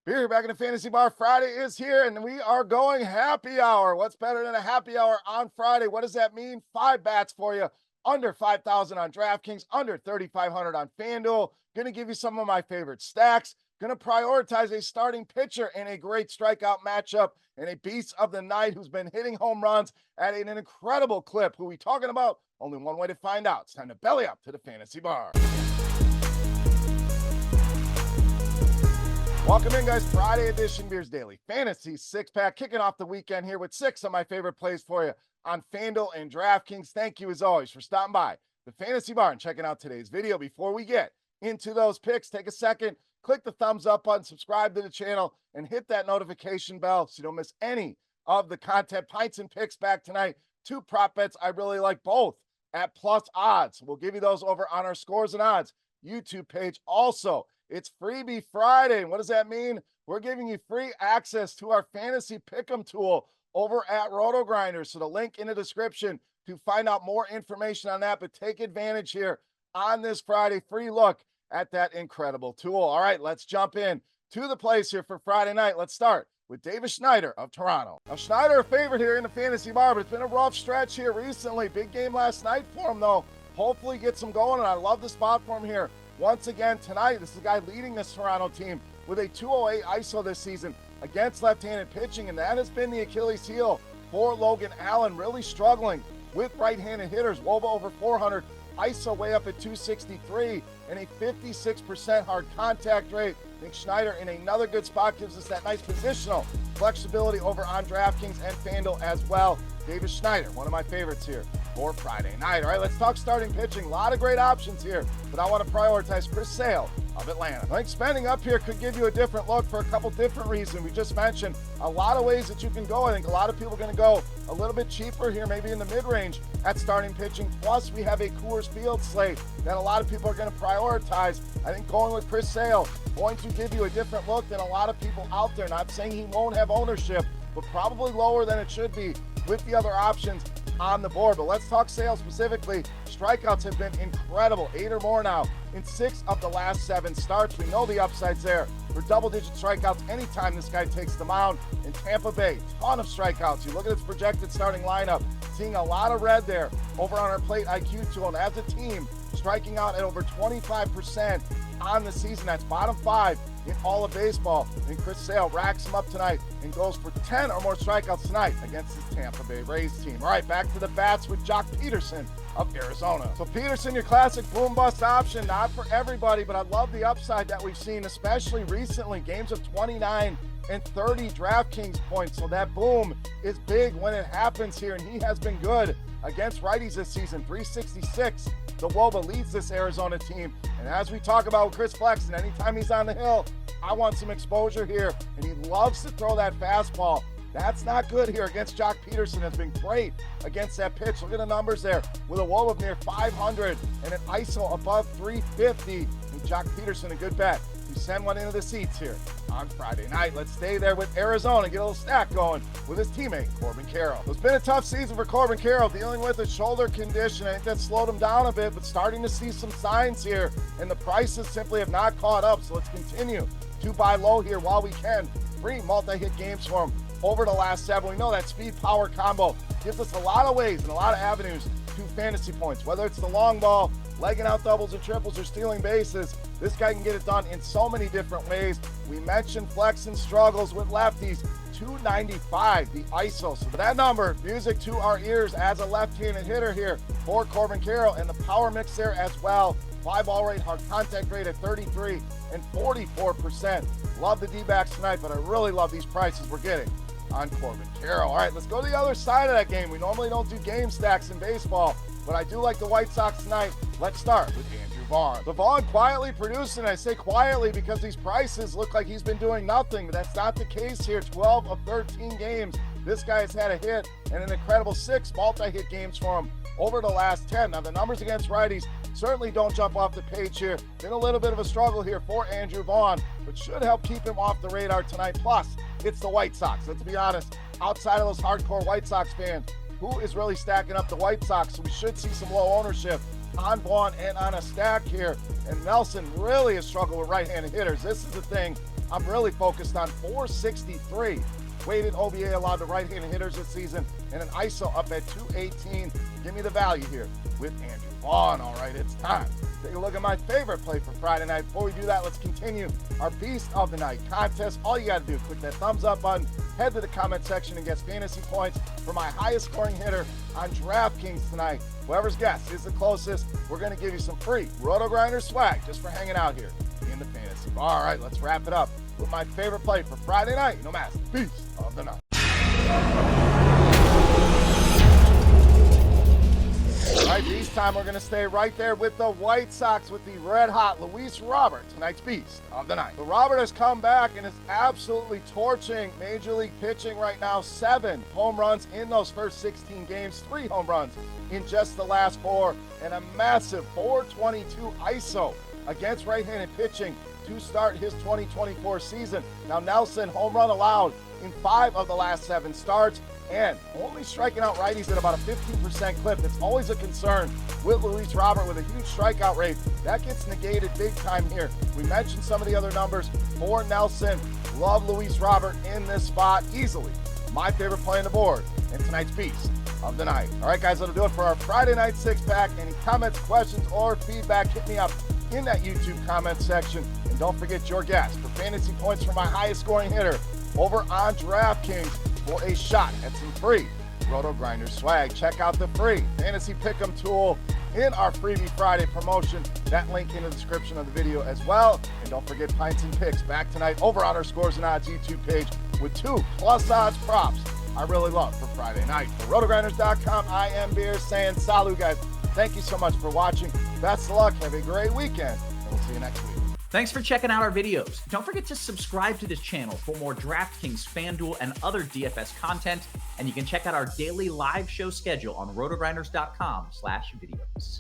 Here, back in the Fantasy Bar. Friday is here, and we are going happy hour. What's better than a happy hour on Friday? What does that mean? 5 bats for you. Under 5,000 on DraftKings, under 3,500 on FanDuel. Going to give you some of my favorite stacks. Going to prioritize a starting pitcher in a great strikeout matchup and a beast of the night who's been hitting home runs at an incredible clip. Who we talking about? Only one way to find out. It's time to belly up to the Fantasy Bar. Welcome in, guys. Friday edition Beers Daily Fantasy Six-Pack. Kicking off the weekend here with 6 of my favorite plays for you on FanDuel and DraftKings. Thank you, as always, for stopping by the Fantasy Bar and checking out today's video. Before we get into those picks, take a second, click the thumbs up button, subscribe to the channel, and hit that notification bell so you don't miss any of the content. Pints and picks back tonight. 2 prop bets I really like, both at plus odds. We'll give you those over on our Scores and Odds YouTube page. Also, it's Freebie Friday. And what does that mean? We're giving you free access to our fantasy pick'em tool over at RotoGrinders. So the link in the description to find out more information on that. But take advantage here on this Friday. Free look at that incredible tool. All right, let's jump in to the plays here for Friday night. Let's start with Davis Schneider of Toronto. Now, Schneider, a favorite here in the Fantasy Bar, but it's been a rough stretch here recently. Big game last night for him, though. Hopefully gets him going, and I love the spot for him here. Once again tonight, this is the guy leading this Toronto team with a 208 ISO this season against left-handed pitching, and that has been the Achilles heel for Logan Allen, really struggling with right-handed hitters. WOBA over 400, ISO way up at 263, and a 56% hard contact rate. I think Schneider in another good spot gives us that nice positional flexibility over on DraftKings and FanDuel as well. Davis Schneider, one of my favorites here for Friday night. All right, let's talk starting pitching. A lot of great options here, but I want to prioritize Chris Sale of Atlanta. I think spending up here could give you a different look for a couple different reasons. We just mentioned a lot of ways that you can go. I think a lot of people are going to go a little bit cheaper here, maybe in the mid-range at starting pitching. Plus, we have a Coors Field slate that a lot of people are going to prioritize. I think going with Chris Sale going to give you a different look than a lot of people out there. Not saying he won't have ownership, but probably lower than it should be with the other options on the board. But let's talk Sale specifically. Strikeouts have been incredible, 8 or more now in 6 of the last 7 starts. We know the upside's there for double-digit strikeouts anytime this guy takes the mound. In Tampa Bay, ton of strikeouts. You look at its projected starting lineup, seeing a lot of red there over on our Plate IQ tool. And as a team, striking out at over 25% on the season. That's bottom 5 in all of baseball. And Chris Sale racks him up tonight and goes for 10 or more strikeouts tonight against his Tampa Bay Rays team. All right, back to the bats with Jock Peterson of Arizona. So Peterson, your classic boom bust option, not for everybody, but I love the upside that we've seen, especially recently. Games of 29 and 30 DraftKings points. So that boom is big when it happens here, and he has been good against righties this season. 366. The WOBA leads this Arizona team. And as we talk about with Chris Flexen, anytime he's on the hill, I want some exposure here. And he loves to throw that fastball. That's not good here against Jock Peterson. Has been great against that pitch. Look at the numbers there with a WOBA of near 500 and an ISO above 350. And Jock Peterson, a good bet. You send one into the seats here on Friday night. Let's stay there with Arizona and get a little stack going with his teammate, Corbin Carroll. It's been a tough season for Corbin Carroll, dealing with a shoulder condition. I think that slowed him down a bit, but starting to see some signs here, and the prices simply have not caught up. So let's continue to buy low here while we can. 3 multi-hit games for him over the last 7. We know that speed-power combo gives us a lot of ways and a lot of avenues to fantasy points, whether it's the long ball, legging out doubles or triples, or stealing bases. This guy can get it done in so many different ways. We mentioned Flexen struggles with lefties. 295, the ISO. So that number, music to our ears as a left-handed hitter here for Corbin Carroll, and the power mix there as well. 5-ball rate, hard contact rate at 33 and 44%. Love the D-backs tonight, but I really love these prices we're getting on Corbin Carroll. All right, let's go to the other side of that game. We normally don't do game stacks in baseball, but I do like the White Sox tonight. Let's start with Andrew Vaughn. So Vaughn quietly producing. I say quietly because these prices look like he's been doing nothing, but that's not the case here. 12 of 13 games. This guy has had a hit and an incredible 6 multi-hit games for him over the last 10. Now, the numbers against righties certainly don't jump off the page here. Been a little bit of a struggle here for Andrew Vaughn, but should help keep him off the radar tonight. Plus, it's the White Sox. Let's be honest, outside of those hardcore White Sox fans, who is really stacking up the White Sox? So we should see some low ownership on Vaughn and on a stack here. And Nelson really has struggled with right-handed hitters. This is the thing I'm really focused on 463 weighted OBA allowed to right-handed hitters this season, and an ISO up at 218. Give me the value here with Andrew Vaughn. All right, it's time. Take a look at my favorite play for Friday night. Before we do that, let's continue our Beast of the Night contest. All you got to do, click that thumbs up button, head to the comment section, and get fantasy points for my highest scoring hitter on DraftKings tonight. Whoever's guess is the closest, we're going to give you some free RotoGrinders swag just for hanging out here in the fantasy bar. All right, let's wrap it up with my favorite play for Friday night. No matter, Beast of the Night. All right, this time we're going to stay right there with the White Sox with the red-hot Luis Robert, tonight's Beast of the Night. So Robert has come back and is absolutely torching Major League pitching right now. 7 home runs in those first 16 games, 3 home runs in just the last 4, and a massive 422 ISO against right-handed pitching to start his 2024 season. Now Nelson, home run allowed in 5 of the last 7 starts, and only striking out righties at about a 15% clip. That's always a concern with Luis Robert with a huge strikeout rate. That gets negated big time here. We mentioned some of the other numbers for Nelson. Love Luis Robert in this spot easily. My favorite play on the board and tonight's Beast of the Night. All right, guys, that'll do it for our Friday night 6-pack. Any comments, questions, or feedback, hit me up in that YouTube comment section. And don't forget your guess for fantasy points for my highest scoring hitter over on DraftKings for a shot at some free RotoGrinders swag. Check out the free Fantasy Pick'em tool in our Freebie Friday promotion. That link in the description of the video as well. And don't forget Pints and Picks back tonight over on our Scores and Odds YouTube page with 2 plus odds props I really love for Friday night. For RotoGrinders.com, I am Beers saying salut, guys. Thank you so much for watching. Best of luck. Have a great weekend. And we'll see you next week. Thanks for checking out our videos. Don't forget to subscribe to this channel for more DraftKings, FanDuel, and other DFS content. And you can check out our daily live show schedule on rotogrinders.com/videos.